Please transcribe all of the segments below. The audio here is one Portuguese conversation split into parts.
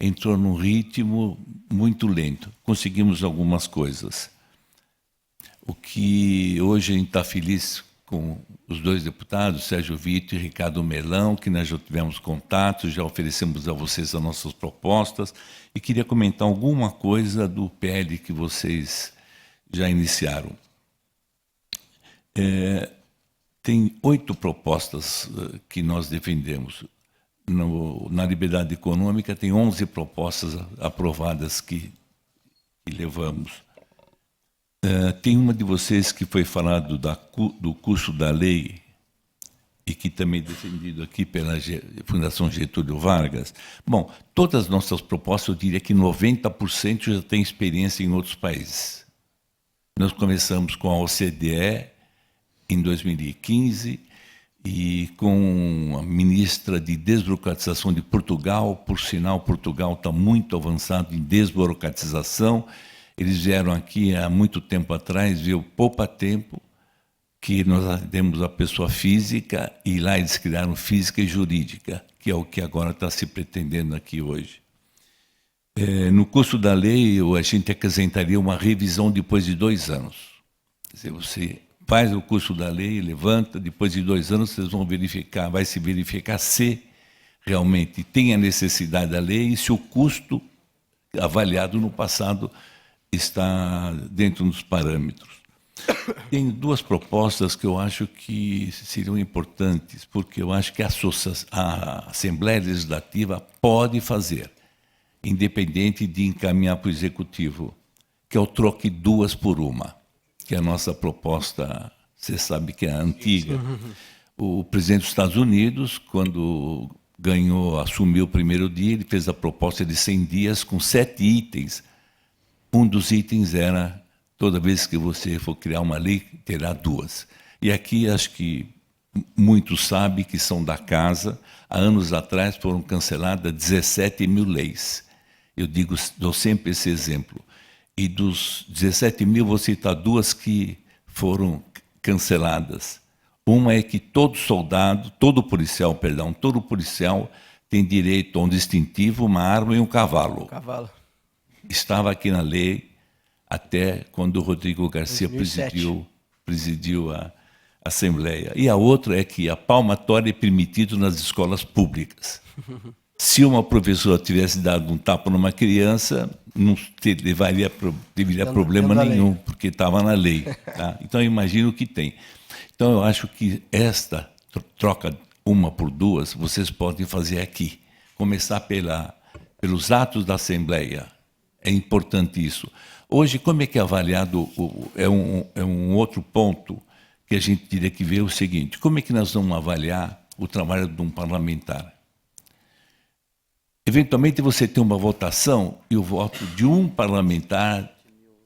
entrou num ritmo muito lento. Conseguimos algumas coisas. O que hoje a gente está feliz com os dois deputados, Sérgio Vitor e Ricardo Melão, que nós já tivemos contato, já oferecemos a vocês as nossas propostas, e queria comentar alguma coisa do PL que vocês já iniciaram. Tem 8 propostas que nós defendemos. Na liberdade econômica, tem 11 propostas aprovadas que levamos. Tem uma de vocês que foi falado do curso da lei e que também é defendido aqui pela Fundação Getúlio Vargas. Bom, todas as nossas propostas, eu diria que 90% já tem experiência em outros países. Nós começamos com a OCDE em 2015 e com a ministra de Desburocratização de Portugal. Por sinal, Portugal está muito avançado em desburocratização. Eles vieram aqui há muito tempo atrás, viu, Poupa Tempo, que nós atendemos a pessoa física, e lá eles criaram física e jurídica, que é o que agora está se pretendendo aqui hoje. No curso da lei, a gente acrescentaria uma revisão depois de 2 anos. Quer dizer, você faz o curso da lei, levanta, depois de 2 anos vocês vão verificar, vai se verificar se realmente tem a necessidade da lei e se o custo avaliado no passado está dentro dos parâmetros. Tem 2 propostas que eu acho que seriam importantes, porque eu acho que a Assembleia Legislativa pode fazer, independente de encaminhar para o Executivo, que é o troque 2 por 1, que é a nossa proposta, você sabe que é antiga. O presidente dos Estados Unidos, quando assumiu o primeiro dia, ele fez a proposta de 100 dias com 7 itens. Um dos itens era, toda vez que você for criar uma lei, terá 2. E aqui acho que muitos sabem que são da casa. Há anos atrás foram canceladas 17 mil leis. Eu dou sempre esse exemplo. E dos 17 mil, vou citar 2 que foram canceladas. Uma é que todo policial tem direito a um distintivo, uma arma e um cavalo. Estava aqui na lei até quando o Rodrigo Garcia presidiu a Assembleia. E a outra é que a palmatória é permitida nas escolas públicas. Se uma professora tivesse dado um tapa numa criança, não teria problema nenhum, porque estava na lei. Tá? Então, eu imagino que tem. Então, eu acho que esta troca 1 por 2, vocês podem fazer aqui. Começar pelos atos da Assembleia. É importante isso. Hoje, como é que é avaliado? É um outro ponto que a gente teria que ver o seguinte: como é que nós vamos avaliar o trabalho de um parlamentar? Eventualmente, você tem uma votação e o voto de um parlamentar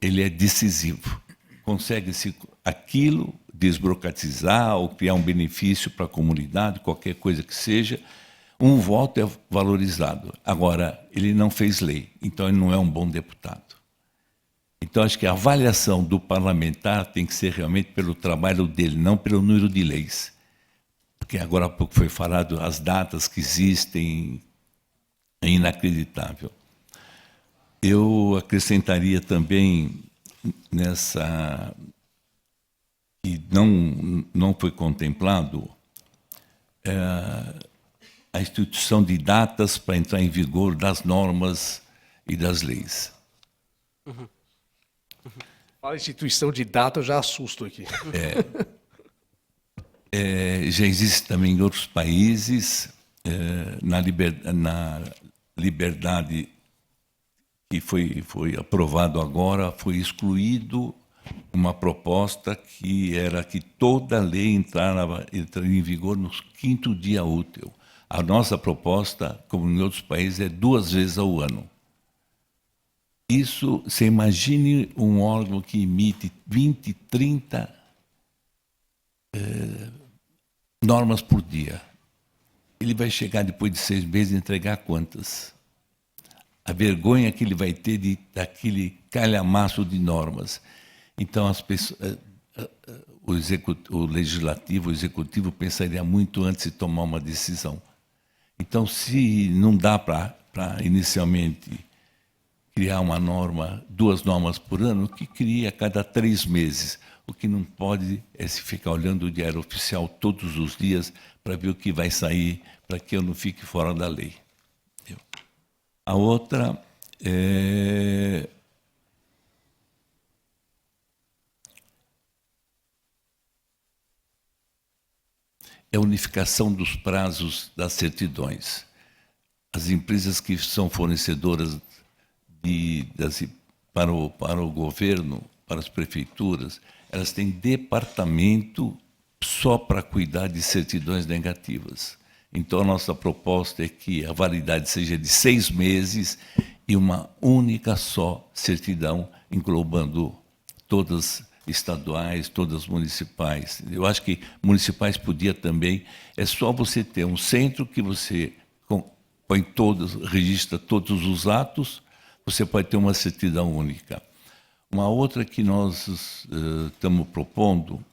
ele é decisivo. Consegue-se aquilo, desburocratizar ou criar um benefício para a comunidade, qualquer coisa que seja, um voto é valorizado. Agora, ele não fez lei, então ele não é um bom deputado. Então, acho que a avaliação do parlamentar tem que ser realmente pelo trabalho dele, não pelo número de leis. Porque agora há pouco foi falado as datas que existem, é inacreditável. Eu acrescentaria também nessa que não foi contemplado a instituição de datas para entrar em vigor das normas e das leis. Fala instituição de data, eu já assusto aqui. Já existe também em outros países, na liberdade que foi aprovado agora, foi excluído uma proposta que era que toda lei entraria em vigor no 5º dia útil. A nossa proposta, como em outros países, é 2 vezes ao ano. Isso, você imagine um órgão que emite 20, 30 normas por dia. Ele vai chegar depois de 6 meses e entregar quantas? A vergonha que ele vai ter daquele calhamaço de normas. Então, as pessoas, o legislativo, o executivo pensaria muito antes de tomar uma decisão. Então, se não dá para para inicialmente criar uma norma, 2 normas por ano, que cria a cada 3 meses. O que não pode é se ficar olhando o Diário Oficial todos os dias para ver o que vai sair, para que eu não fique fora da lei. A outra é a unificação dos prazos das certidões. As empresas que são fornecedoras para o governo, para as prefeituras, elas têm departamento só para cuidar de certidões negativas. Então, a nossa proposta é que a validade seja de 6 meses e uma única só certidão, englobando todas estaduais, todas municipais. Eu acho que municipais podia também, é só você ter um centro que você põe todos, registra todos os atos, você pode ter uma certidão única. Uma outra que nós estamos propondo,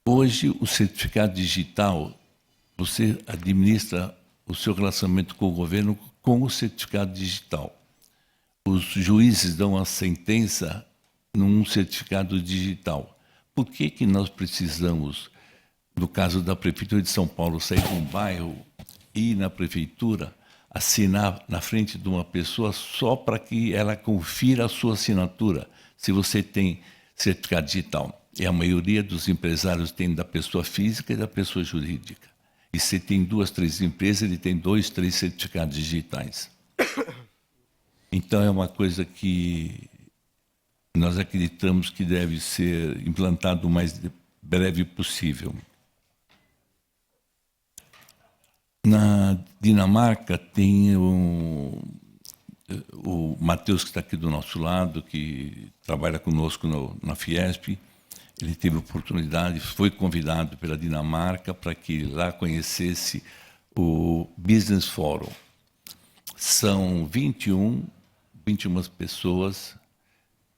hoje o certificado digital, você administra o seu relacionamento com o governo com o certificado digital. Os juízes dão a sentença num certificado digital. Por que nós precisamos, no caso da Prefeitura de São Paulo, sair de um bairro e ir na Prefeitura, assinar na frente de uma pessoa só para que ela confira a sua assinatura, se você tem certificado digital? E a maioria dos empresários tem da pessoa física e da pessoa jurídica. E se tem 2, 3 empresas, ele tem 2, 3 certificados digitais. Então, é uma coisa que nós acreditamos que deve ser implantado o mais breve possível. Na Dinamarca, tem o Matheus, que está aqui do nosso lado, que trabalha conosco na Fiesp. Ele teve oportunidade, foi convidado pela Dinamarca para que lá conhecesse o Business Forum. São 21 pessoas,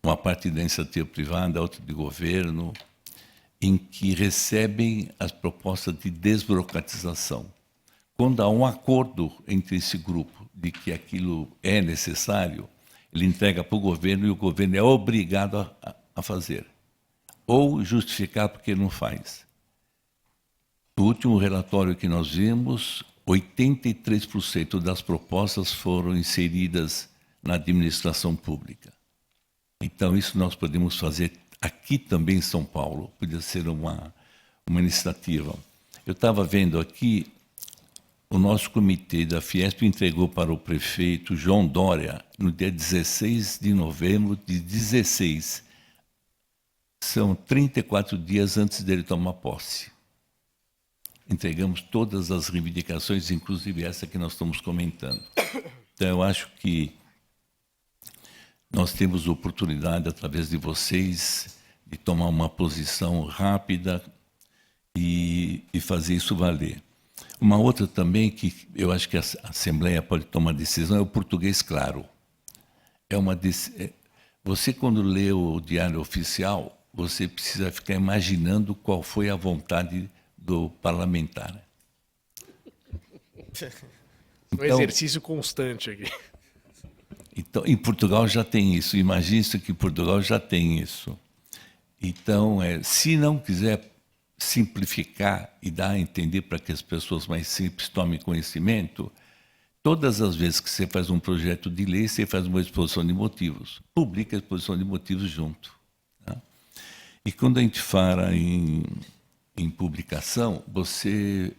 uma parte da iniciativa privada, outra de governo, em que recebem as propostas de desburocratização. Quando há um acordo entre esse grupo de que aquilo é necessário, ele entrega para o governo e o governo é obrigado a fazer, ou justificar porque não faz. No último relatório que nós vimos, 83% das propostas foram inseridas na administração pública. Então, isso nós podemos fazer aqui também em São Paulo, podia ser uma iniciativa. Eu estava vendo aqui, o nosso comitê da Fiesp entregou para o prefeito João Dória, no dia 16 de novembro de 16. São 34 dias antes dele tomar posse. Entregamos todas as reivindicações, inclusive essa que nós estamos comentando. Então, eu acho que nós temos oportunidade, através de vocês, de tomar uma posição rápida e fazer isso valer. Uma outra também que eu acho que a Assembleia pode tomar decisão é o português claro. Você, quando lê o Diário Oficial, você precisa ficar imaginando qual foi a vontade do parlamentar. Um exercício constante aqui. Então, em Portugal já tem isso. Imagine isso que em Portugal já tem isso. Então, se não quiser simplificar e dar a entender para que as pessoas mais simples tomem conhecimento, todas as vezes que você faz um projeto de lei, você faz uma exposição de motivos. Publica a exposição de motivos junto. Tá? E quando a gente fala em publicação, você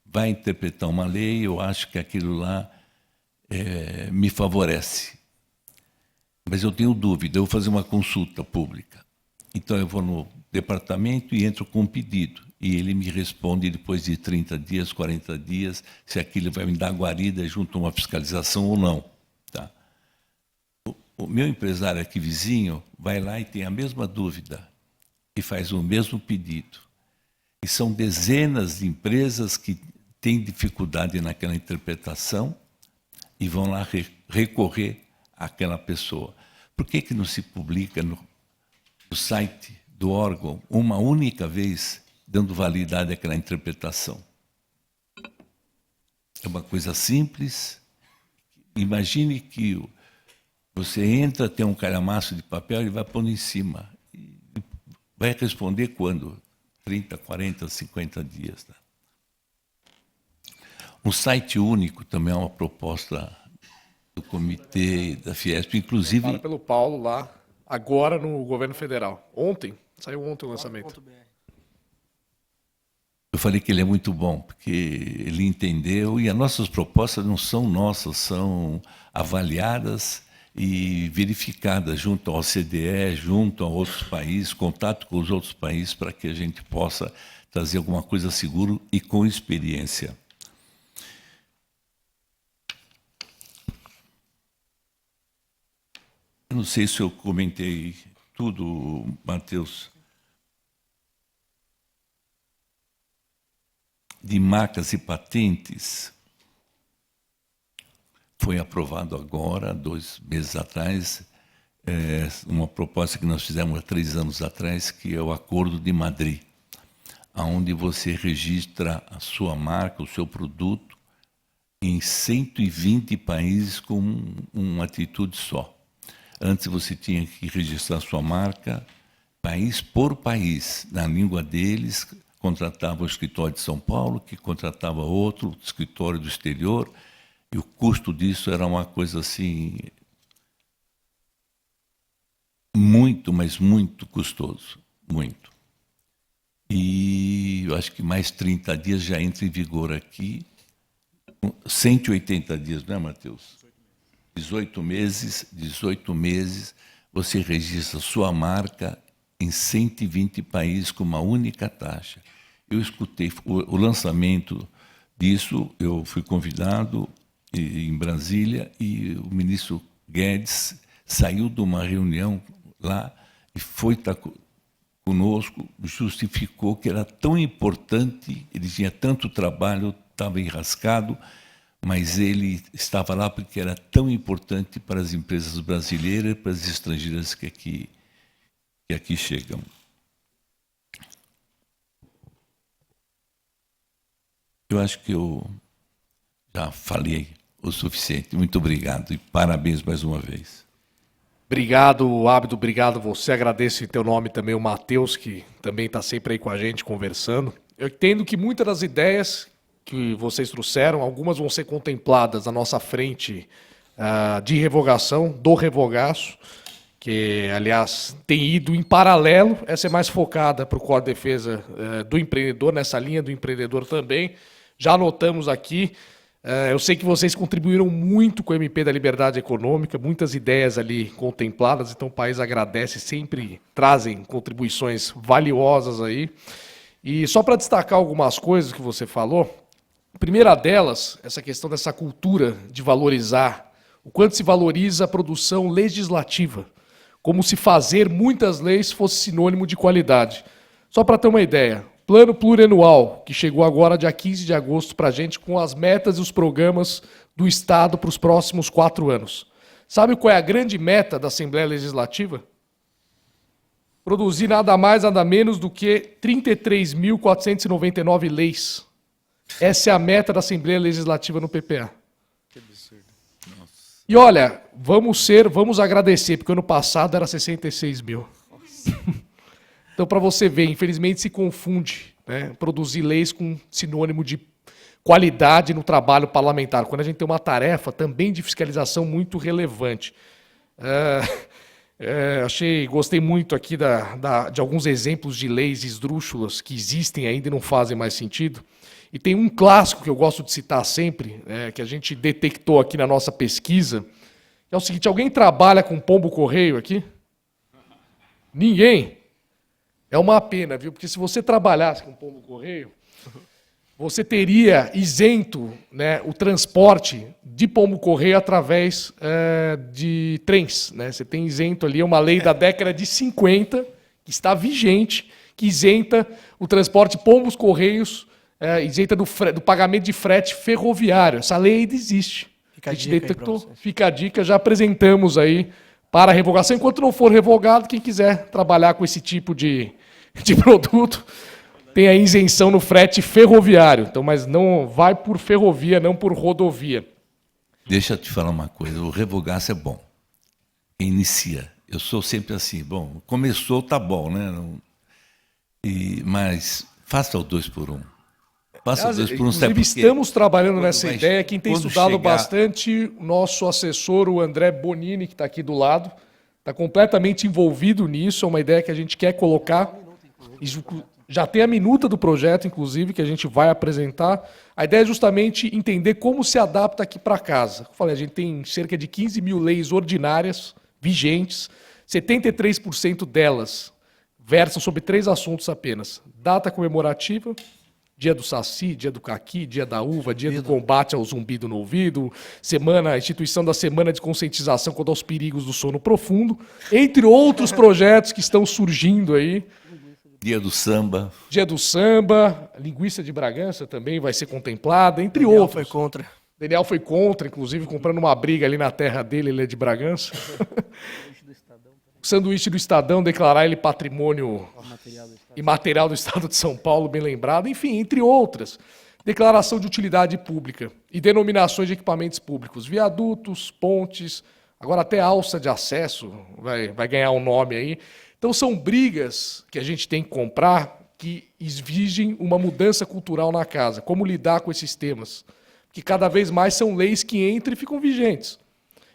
vai interpretar uma lei, eu acho que aquilo lá me favorece. Mas eu tenho dúvida, eu vou fazer uma consulta pública. Então, eu vou no departamento e entro com um pedido. E ele me responde depois de 30 dias, 40 dias, se aquilo vai me dar guarida junto a uma fiscalização ou não. Tá? O meu empresário aqui vizinho vai lá e tem a mesma dúvida e faz o mesmo pedido. E são dezenas de empresas que têm dificuldade naquela interpretação e vão lá recorrer àquela pessoa. Por que não se publica no site do órgão uma única vez, dando validade àquela interpretação? É uma coisa simples, imagine que você entra, tem um calhamaço de papel, ele vai pondo em cima. E vai responder quando? 30, 40, 50 dias. Né? Um site único também é uma proposta do comitê da Fiesp, inclusive... Fala pelo Paulo lá, agora no governo federal. Saiu ontem o lançamento. Eu falei que ele é muito bom, porque ele entendeu, e as nossas propostas não são nossas, são avaliadas e verificadas junto ao OCDE, junto a outros países, contato com os outros países, para que a gente possa trazer alguma coisa seguro e com experiência. Eu não sei se eu comentei tudo, Matheus. De marcas e patentes, foi aprovado agora, 2 meses atrás, uma proposta que nós fizemos há 3 anos atrás, que é o Acordo de Madrid, onde você registra a sua marca, o seu produto, em 120 países com uma atitude só. Antes você tinha que registrar a sua marca, país por país, na língua deles, contratava o escritório de São Paulo, que contratava outro escritório do exterior, e o custo disso era uma coisa assim, muito, mas muito custoso, muito. E eu acho que mais 30 dias já entra em vigor aqui, 180 dias, não é, Matheus? 18 meses, você registra sua marca em 120 países com uma única taxa. Eu escutei o lançamento disso, eu fui convidado em Brasília e o ministro Guedes saiu de uma reunião lá e foi estar conosco, justificou que era tão importante, ele tinha tanto trabalho, estava enrascado, mas ele estava lá porque era tão importante para as empresas brasileiras e para as estrangeiras que aqui chegam. Eu acho que eu já falei o suficiente. Muito obrigado e parabéns mais uma vez. Obrigado, Abdo, obrigado você. Agradeço em teu nome também o Matheus, que também está sempre aí com a gente conversando. Eu entendo que muitas das ideias que vocês trouxeram, algumas vão ser contempladas na nossa frente de revogação, do revogaço, que, aliás, tem ido em paralelo. Essa é mais focada para o Código de Defesa do Empreendedor, nessa linha do empreendedor também. Já anotamos aqui. Eu sei que vocês contribuíram muito com o MP da Liberdade Econômica, muitas ideias ali contempladas, então o país agradece, sempre trazem contribuições valiosas aí. E só para destacar algumas coisas que você falou, a primeira delas, essa questão dessa cultura de valorizar, o quanto se valoriza a produção legislativa, como se fazer muitas leis fosse sinônimo de qualidade. Só para ter uma ideia, Plano Plurianual, que chegou agora dia 15 de agosto para a gente, com as metas e os programas do Estado para os próximos 4 anos. Sabe qual é a grande meta da Assembleia Legislativa? Produzir nada mais, nada menos do que 33.499 leis. Essa é a meta da Assembleia Legislativa no PPA. Que absurdo. Nossa. E olha, vamos agradecer, porque ano passado era 66 mil. Então, para você ver, infelizmente se confunde, né, produzir leis com sinônimo de qualidade no trabalho parlamentar, quando a gente tem uma tarefa também de fiscalização muito relevante. Gostei muito aqui de alguns exemplos de leis esdrúxulas que existem ainda e não fazem mais sentido. E tem um clássico que eu gosto de citar sempre, que a gente detectou aqui na nossa pesquisa, que é o seguinte: alguém trabalha com pombo-correio aqui? Ninguém? É uma pena, viu? Porque se você trabalhasse com pombo-correio, você teria isento, né, o transporte de pombo-correio através de trens. Né? Você tem isento ali, uma lei da década de 50, que está vigente, que isenta o transporte pombos-correios, isenta do pagamento de frete ferroviário. Essa lei ainda existe. Fica a gente detectou. Fica a dica, já apresentamos aí para a revogação. Enquanto não for revogado, quem quiser trabalhar com esse tipo de produto, tem a isenção no frete ferroviário. Então, mas não vai por ferrovia, não por rodovia. Deixa eu te falar uma coisa, o revogaço é bom. Inicia. Eu sou sempre assim, bom, começou, tá bom, né? Mas faça o 2 por 1. Faça o 2 por 1, sabe Inclusive, por quê? estamos trabalhando Quando nessa vai- ideia. Quem tem quando estudado chegar- bastante, o nosso assessor, o André Bonini, que está aqui do lado, está completamente envolvido nisso. É uma ideia que a gente quer colocar. Já tem a minuta do projeto, inclusive, que a gente vai apresentar. A ideia é justamente entender como se adapta aqui para casa. Eu falei, a gente tem cerca de 15 mil leis ordinárias vigentes, 73% delas versam sobre 3 assuntos apenas: data comemorativa, dia do Saci, dia do Caqui, dia da uva, dia do combate ao zumbido no ouvido, a instituição da Semana de Conscientização contra os Perigos do Sono Profundo, entre outros projetos que estão surgindo aí. Dia do samba. Dia do samba, linguiça de Bragança também vai ser contemplada, entre Daniel outros. foi contra. Daniel foi contra, inclusive comprando uma briga ali na terra dele, ele é de Bragança. O sanduíche do Estadão, declarar ele patrimônio imaterial do Estado de São Paulo, bem lembrado. Enfim, entre outras. Declaração de utilidade pública e denominações de equipamentos públicos. Viadutos, pontes, agora até alça de acesso vai ganhar um nome aí. Então são brigas que a gente tem que comprar que exigem uma mudança cultural na casa. Como lidar com esses temas? Que cada vez mais são leis que entram e ficam vigentes.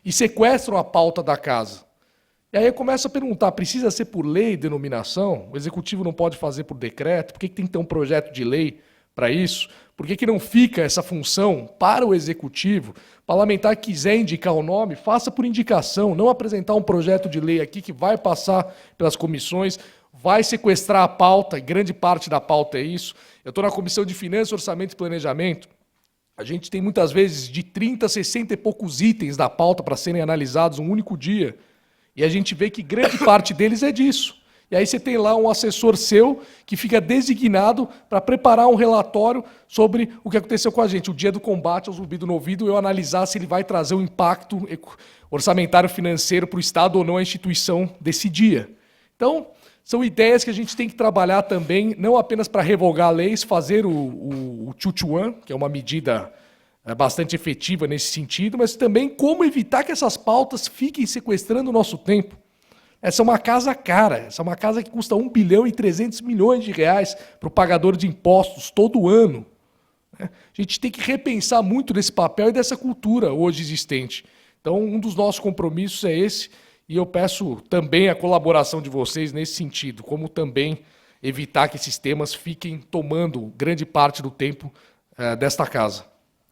E sequestram a pauta da casa. E aí eu começo a perguntar, precisa ser por lei, denominação? O executivo não pode fazer por decreto? Por que tem que ter um projeto de lei para isso? Por que não fica essa função para o executivo? O parlamentar que quiser indicar o nome, faça por indicação, não apresentar um projeto de lei aqui que vai passar pelas comissões, vai sequestrar a pauta, e grande parte da pauta é isso. Eu estou na Comissão de Finanças, Orçamento e Planejamento. A gente tem muitas vezes de 30, 60 e poucos itens da pauta para serem analisados um único dia. E a gente vê que grande parte deles é disso. E aí você tem lá um assessor seu que fica designado para preparar um relatório sobre o que aconteceu com a gente. O dia do combate ao zumbido no ouvido, eu analisar se ele vai trazer um impacto orçamentário financeiro para o Estado ou não a instituição desse dia. Então, são ideias que a gente tem que trabalhar também, não apenas para revogar leis, fazer o 2-to-1, que é uma medida bastante efetiva nesse sentido, mas também como evitar que essas pautas fiquem sequestrando o nosso tempo. Essa é uma casa cara, essa é uma casa que custa 1 bilhão e 300 milhões de reais para o pagador de impostos todo ano. A gente tem que repensar muito desse papel e dessa cultura hoje existente. Então, um dos nossos compromissos é esse, e eu peço também a colaboração de vocês nesse sentido, como também evitar que esses temas fiquem tomando grande parte do tempo desta casa.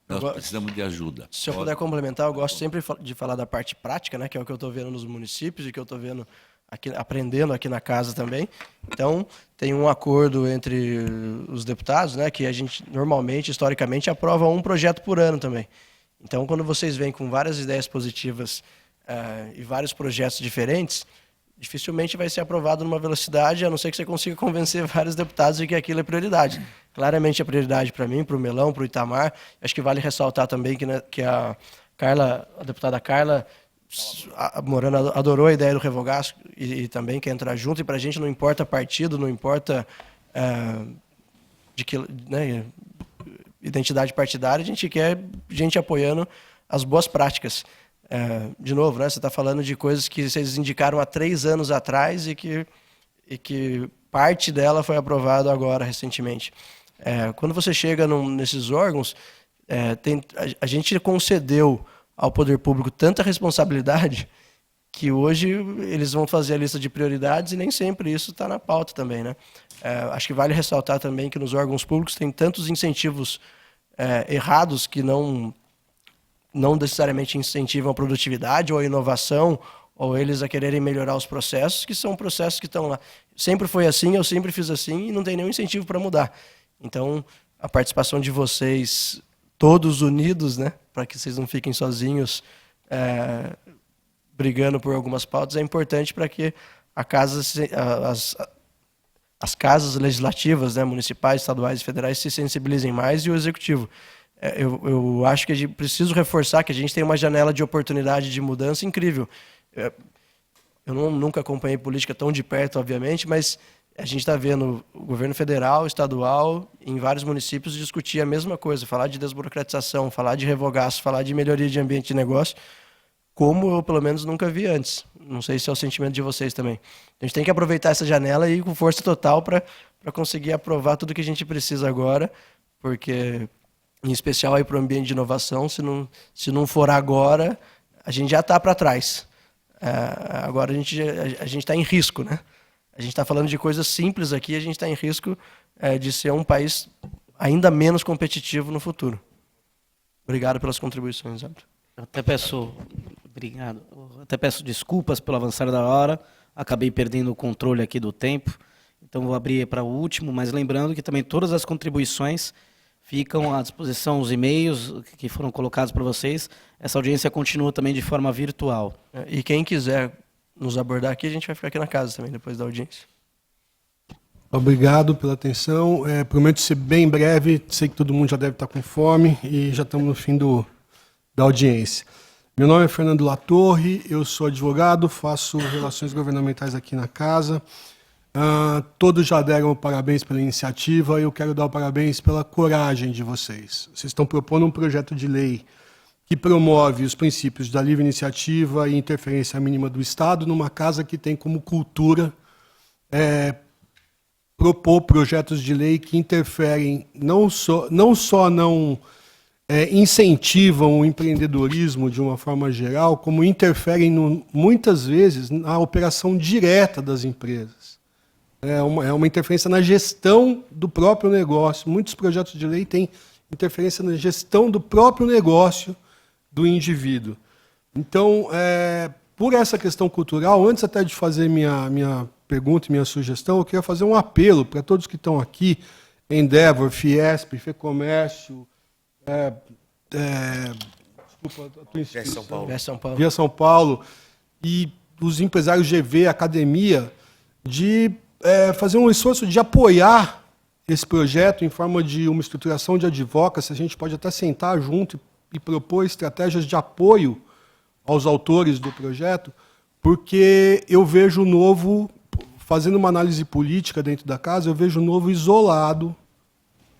Nós precisamos de ajuda. Se eu puder complementar, eu gosto sempre de falar da parte prática, né, que é o que eu estou vendo nos municípios e que eu estou vendo aqui, aprendendo aqui na casa também. Então, tem um acordo entre os deputados, né, que a gente normalmente, historicamente, aprova um projeto por ano também. Então, quando vocês vêm com várias ideias positivas e vários projetos diferentes, dificilmente vai ser aprovado numa velocidade, a não ser que você consiga convencer vários deputados de que aquilo é prioridade. Claramente é prioridade para mim, para o Melão, para o Itamar. Acho que vale ressaltar também que a deputada Carla Morano adorou a ideia do revogaço e também quer entrar junto. E para a gente não importa partido, não importa identidade partidária, a gente quer gente apoiando as boas práticas. De novo, né, você está falando de coisas que vocês indicaram há 3 anos atrás e que parte dela foi aprovada agora, recentemente. Quando você chega nesses órgãos, a gente concedeu ao poder público tanta responsabilidade que hoje eles vão fazer a lista de prioridades e nem sempre isso está na pauta também, né? Acho que vale ressaltar também que nos órgãos públicos tem tantos incentivos errados que não necessariamente incentivam a produtividade ou a inovação, ou eles a quererem melhorar os processos, que são processos que estão lá. Sempre foi assim, eu sempre fiz assim, e não tem nenhum incentivo para mudar. Então, a participação de vocês, todos unidos, né, para que vocês não fiquem sozinhos brigando por algumas pautas, é importante para que as casas legislativas, né, municipais, estaduais e federais se sensibilizem mais e o executivo. Eu acho que a gente precisa reforçar que a gente tem uma janela de oportunidade de mudança incrível. Eu nunca acompanhei política tão de perto, obviamente, mas a gente está vendo o governo federal, estadual, em vários municípios discutir a mesma coisa, falar de desburocratização, falar de revogaço, falar de melhoria de ambiente de negócio, como eu pelo menos nunca vi antes. Não sei se é o sentimento de vocês também. A gente tem que aproveitar essa janela e ir com força total para conseguir aprovar tudo que a gente precisa agora, porque, em especial aí para o ambiente de inovação, se não for agora, a gente já está para trás. Agora a gente está em risco, né? A gente está falando de coisas simples aqui, a gente está em risco de ser um país ainda menos competitivo no futuro. Obrigado pelas contribuições, Abdo. Obrigado. Eu até peço desculpas pelo avançar da hora, acabei perdendo o controle aqui do tempo, então vou abrir para o último, mas lembrando que também todas as contribuições ficam à disposição, os e-mails que foram colocados para vocês. Essa audiência continua também de forma virtual. E quem quiser nos abordar aqui, a gente vai ficar aqui na casa também, depois da audiência. Obrigado pela atenção. Prometo ser bem breve, sei que todo mundo já deve estar com fome e já estamos no fim da audiência. Meu nome é Fernando Latorre, eu sou advogado, faço relações governamentais aqui na casa. Todos já deram parabéns pela iniciativa e eu quero dar o parabéns pela coragem de vocês. Vocês estão propondo um projeto de lei que promove os princípios da livre iniciativa e interferência mínima do Estado numa casa que tem como cultura propor projetos de lei que interferem, não incentivam o empreendedorismo de uma forma geral, como interferem muitas vezes na operação direta das empresas. É uma interferência na gestão do próprio negócio. Muitos projetos de lei têm interferência na gestão do próprio negócio do indivíduo. Então, por essa questão cultural, antes até de fazer minha pergunta e minha sugestão, eu queria fazer um apelo para todos que estão aqui, Endeavor, Fiesp, Fecomércio, desculpa, a tua instituição, Via São Paulo, e os empresários GV, academia, de fazer um esforço de apoiar esse projeto em forma de uma estruturação de advocacy. A gente pode até sentar junto e propor estratégias de apoio aos autores do projeto, porque eu vejo o Novo, fazendo uma análise política dentro da casa, eu vejo o Novo isolado,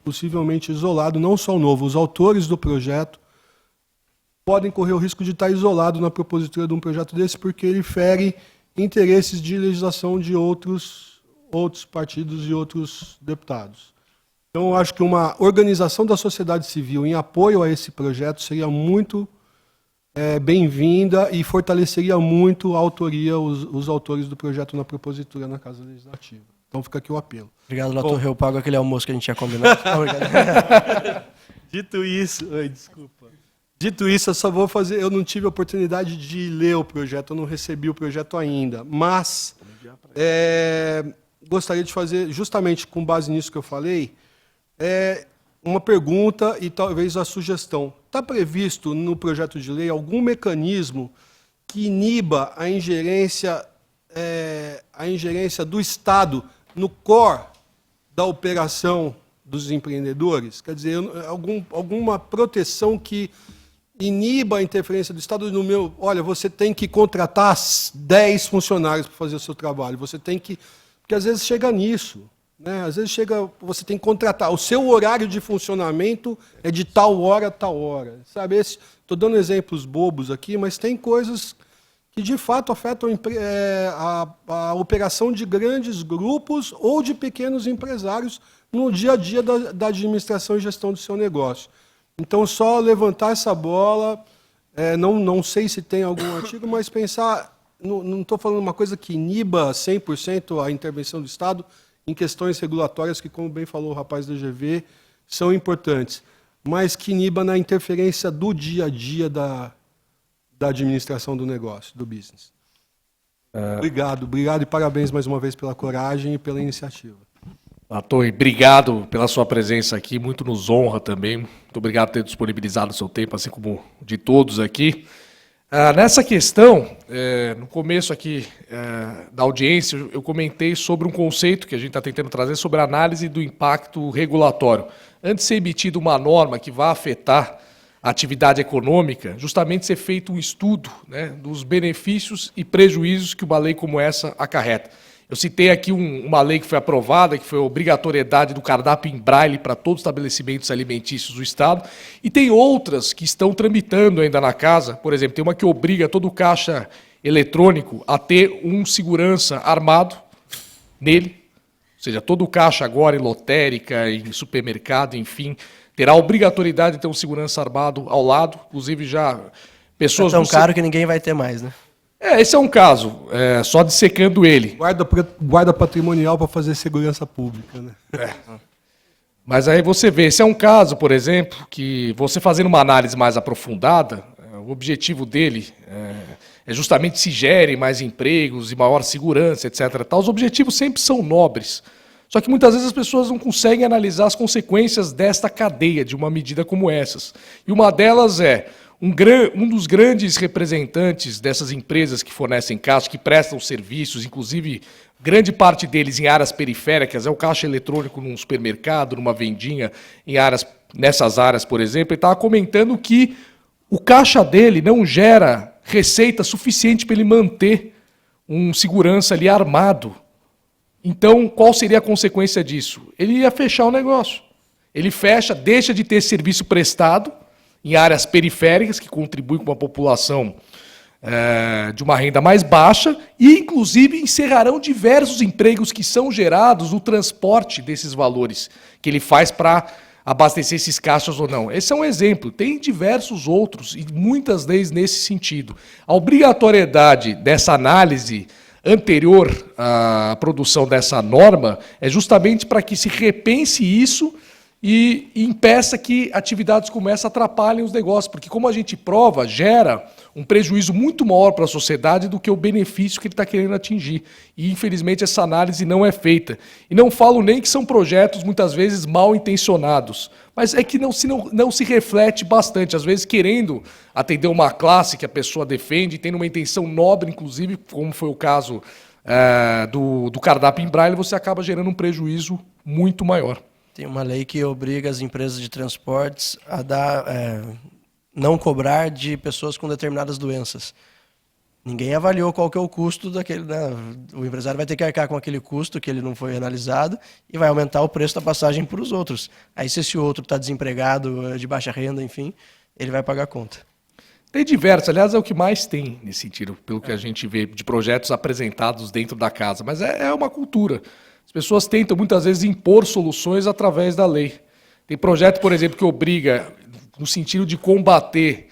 possivelmente isolado, não só o Novo, os autores do projeto podem correr o risco de estar isolado na propositura de um projeto desse, porque ele fere interesses de legislação de outros partidos e outros deputados. Então, eu acho que uma organização da sociedade civil em apoio a esse projeto seria muito bem-vinda e fortaleceria muito a autoria, os autores do projeto na propositura na Casa Legislativa. Então, fica aqui o apelo. Obrigado, Latorre. Eu pago aquele almoço que a gente tinha combinado. Dito isso, desculpa. Dito isso, eu só vou fazer. Eu não tive a oportunidade de ler o projeto, eu não recebi o projeto ainda, mas gostaria de fazer, justamente com base nisso que eu falei, uma pergunta e talvez a sugestão. Está previsto no projeto de lei algum mecanismo que iniba a ingerência do Estado no core da operação dos empreendedores? Quer dizer, alguma proteção que iniba a interferência do Estado no meu... Olha, você tem que contratar 10 funcionários para fazer o seu trabalho. Você tem que... Porque às vezes chega nisso. Né? Às vezes você tem que contratar. O seu horário de funcionamento é de tal hora a tal hora. Estou dando exemplos bobos aqui, mas tem coisas que de fato afetam a operação de grandes grupos ou de pequenos empresários no dia a dia da administração e gestão do seu negócio. Então, só levantar essa bola, não sei se tem algum artigo, mas pensar, não estou falando uma coisa que iniba 100% a intervenção do Estado em questões regulatórias que, como bem falou o rapaz da GV, são importantes, mas que iniba na interferência do dia a dia da administração do negócio, do business. Obrigado e parabéns mais uma vez pela coragem e pela iniciativa. Latorre, obrigado pela sua presença aqui, muito nos honra também. Muito obrigado por ter disponibilizado o seu tempo, assim como de todos aqui. Nessa questão, no começo aqui da audiência, eu comentei sobre um conceito que a gente está tentando trazer sobre a análise do impacto regulatório. Antes de ser emitida uma norma que vá afetar a atividade econômica, justamente ser feito um estudo, né, dos benefícios e prejuízos que uma lei como essa acarreta. Eu citei aqui uma lei que foi aprovada, que foi a obrigatoriedade do cardápio em braille para todos os estabelecimentos alimentícios do Estado, e tem outras que estão tramitando ainda na casa. Por exemplo, tem uma que obriga todo caixa eletrônico a ter um segurança armado nele, ou seja, todo caixa agora em lotérica, em supermercado, enfim, terá a obrigatoriedade de ter um segurança armado ao lado, inclusive já pessoas... É tão caro que ninguém vai ter mais, né? Esse é um caso, só dissecando ele. Guarda patrimonial para fazer segurança pública, né? Mas aí você vê, esse é um caso, por exemplo, que você fazendo uma análise mais aprofundada, o objetivo dele é justamente se gerem mais empregos e maior segurança, etc. Os objetivos sempre são nobres. Só que muitas vezes as pessoas não conseguem analisar as consequências desta cadeia, de uma medida como essas. E uma delas é... Um dos grandes representantes dessas empresas que fornecem caixa, que prestam serviços, inclusive grande parte deles em áreas periféricas, é o caixa eletrônico num supermercado, numa vendinha, nessas áreas, por exemplo, ele estava comentando que o caixa dele não gera receita suficiente para ele manter um segurança ali armado. Então, qual seria a consequência disso? Ele ia fechar o negócio. Ele fecha, deixa de ter serviço prestado em áreas periféricas, que contribuem com uma população de uma renda mais baixa, e, inclusive, encerrarão diversos empregos que são gerados no transporte desses valores que ele faz para abastecer esses caixas ou não. Esse é um exemplo. Tem diversos outros, e muitas vezes nesse sentido. A obrigatoriedade dessa análise anterior à produção dessa norma é justamente para que se repense isso e impeça que atividades como essa atrapalhem os negócios, porque como a gente prova, gera um prejuízo muito maior para a sociedade do que o benefício que ele está querendo atingir. E, infelizmente, essa análise não é feita. E não falo nem que são projetos, muitas vezes, mal intencionados, mas é que não se reflete bastante, às vezes querendo atender uma classe que a pessoa defende, tendo uma intenção nobre, inclusive, como foi o caso do cardápio em braille, você acaba gerando um prejuízo muito maior. Tem uma lei que obriga as empresas de transportes a não cobrar de pessoas com determinadas doenças. Ninguém avaliou qual que é o custo daquele, né? O empresário vai ter que arcar com aquele custo que ele não foi analisado e vai aumentar o preço da passagem para os outros. Aí se esse outro está desempregado, de baixa renda, enfim, ele vai pagar a conta. Tem diversos, aliás, é o que mais tem nesse sentido, pelo que a gente vê de projetos apresentados dentro da casa, mas é uma cultura. As pessoas tentam, muitas vezes, impor soluções através da lei. Tem projeto, por exemplo, que obriga, no sentido de combater,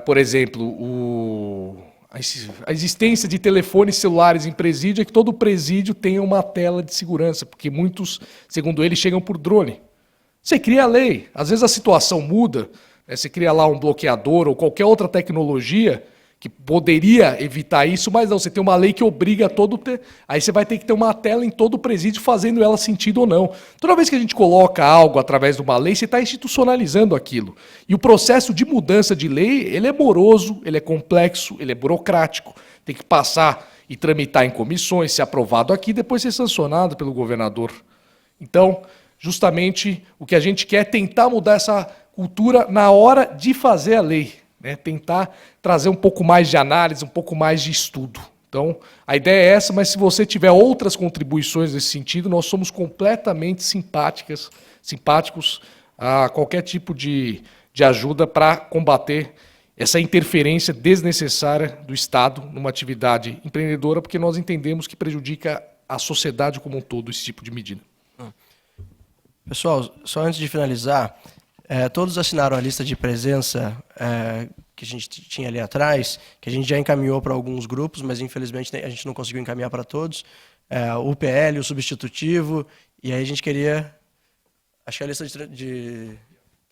por exemplo, a existência de telefones celulares em presídio, é que todo presídio tenha uma tela de segurança, porque muitos, segundo ele, chegam por drone. Você cria a lei, às vezes a situação muda, né? Você cria lá um bloqueador ou qualquer outra tecnologia que poderia evitar isso, mas não, você tem uma lei que obriga aí você vai ter que ter uma tela em todo o presídio fazendo ela sentido ou não. Toda vez que a gente coloca algo através de uma lei, você está institucionalizando aquilo. E o processo de mudança de lei, ele é moroso, ele é complexo, ele é burocrático. Tem que passar e tramitar em comissões, ser aprovado aqui, depois ser sancionado pelo governador. Então, justamente, o que a gente quer é tentar mudar essa cultura na hora de fazer a lei. Tentar trazer um pouco mais de análise, um pouco mais de estudo. Então, a ideia é essa, mas se você tiver outras contribuições nesse sentido, nós somos completamente simpáticos a qualquer tipo de ajuda para combater essa interferência desnecessária do Estado numa atividade empreendedora, porque nós entendemos que prejudica a sociedade como um todo esse tipo de medida. Pessoal, só antes de finalizar, todos assinaram a lista de presença que a gente tinha ali atrás, que a gente já encaminhou para alguns grupos, mas infelizmente a gente não conseguiu encaminhar para todos. O PL, o substitutivo, e aí a gente queria... Achei a lista de...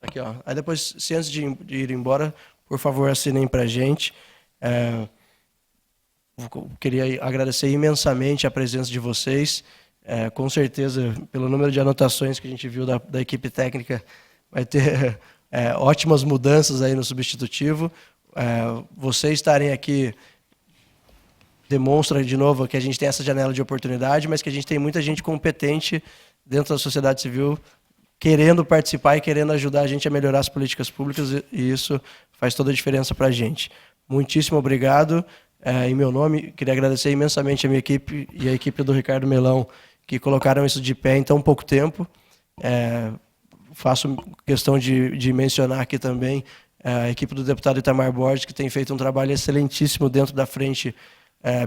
Aqui, ó. Aí depois, se antes de ir embora, por favor, assinem para a gente. Queria agradecer imensamente a presença de vocês. Com certeza, pelo número de anotações que a gente viu da equipe técnica, vai ter ótimas mudanças aí no substitutivo. Vocês estarem aqui demonstra, de novo, que a gente tem essa janela de oportunidade, mas que a gente tem muita gente competente dentro da sociedade civil querendo participar e querendo ajudar a gente a melhorar as políticas públicas, e isso faz toda a diferença para a gente. Muitíssimo obrigado. em meu nome. Queria agradecer imensamente a minha equipe e a equipe do Ricardo Melão, que colocaram isso de pé em tão pouco tempo. Faço questão de mencionar aqui também a equipe do deputado Itamar Borges, que tem feito um trabalho excelentíssimo dentro da frente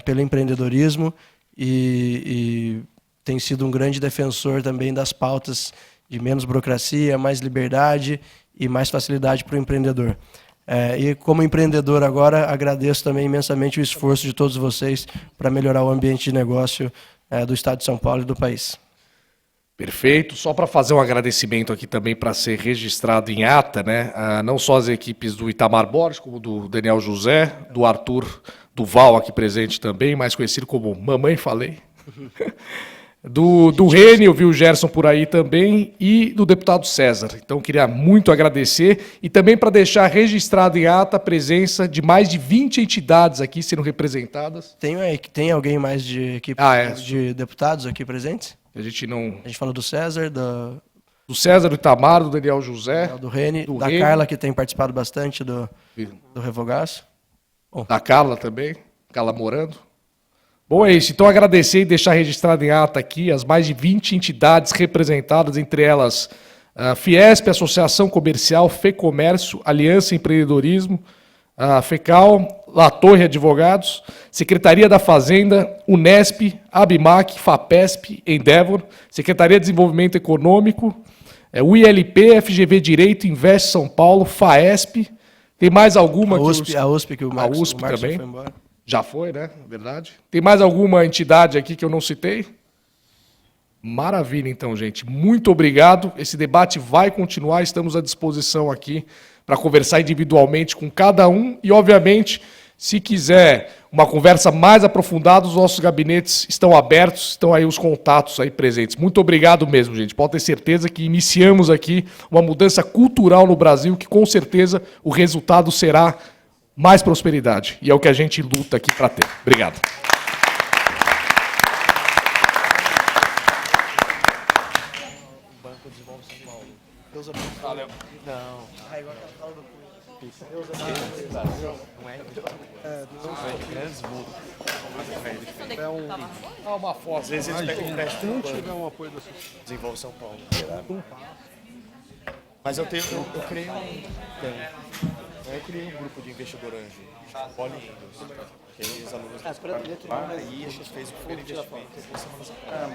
pelo empreendedorismo e tem sido um grande defensor também das pautas de menos burocracia, mais liberdade e mais facilidade para o empreendedor. E como empreendedor agora, agradeço também imensamente o esforço de todos vocês para melhorar o ambiente de negócio do Estado de São Paulo e do país. Perfeito. Só para fazer um agradecimento aqui também para ser registrado em ata, né? Não só as equipes do Itamar Borges, como do Daniel José, do Arthur Duval aqui presente também, mais conhecido como Mamãe Falei. Do Reni, eu vi o Gerson por aí também, e do deputado César. Então, queria muito agradecer e também para deixar registrado em ata a presença de mais de 20 entidades aqui sendo representadas. Tem alguém mais de equipe de deputados aqui presentes? A gente não... A gente falou do César, do César, do Itamar, do Daniel José, do Reni, da Reni, Carla, que tem participado bastante do Revogaço. Da Carla também, Carla Morando. Bom, é isso. Então, agradecer e deixar registrado em ata aqui as mais de 20 entidades representadas, entre elas a Fiesp, Associação Comercial, FEComércio, Aliança Empreendedorismo, a FECAL, La Torre Advogados, Secretaria da Fazenda, Unesp, Abimac, FAPESP, Endeavor, Secretaria de Desenvolvimento Econômico, o ILP, FGV Direito, Invest São Paulo, FAESP. Tem mais alguma? A USP, que o Marcos também foi embora. Já foi, né? Verdade. Tem mais alguma entidade aqui que eu não citei? Maravilha, então, gente. Muito obrigado. Esse debate vai continuar. Estamos à disposição aqui para conversar individualmente com cada um. E, obviamente, se quiser uma conversa mais aprofundada, os nossos gabinetes estão abertos, estão aí os contatos aí presentes. Muito obrigado mesmo, gente. Pode ter certeza que iniciamos aqui uma mudança cultural no Brasil, que com certeza o resultado será mais prosperidade. E é o que a gente luta aqui para ter. Obrigado. Uma foto. Às vezes eles pegam empréstimo no banco. Desenvolve São Paulo. Mas eu criei um grupo de investidor anjo, chama Polindos, que aí os alunos aí a gente fez o primeiro investimento duas semanas atrás.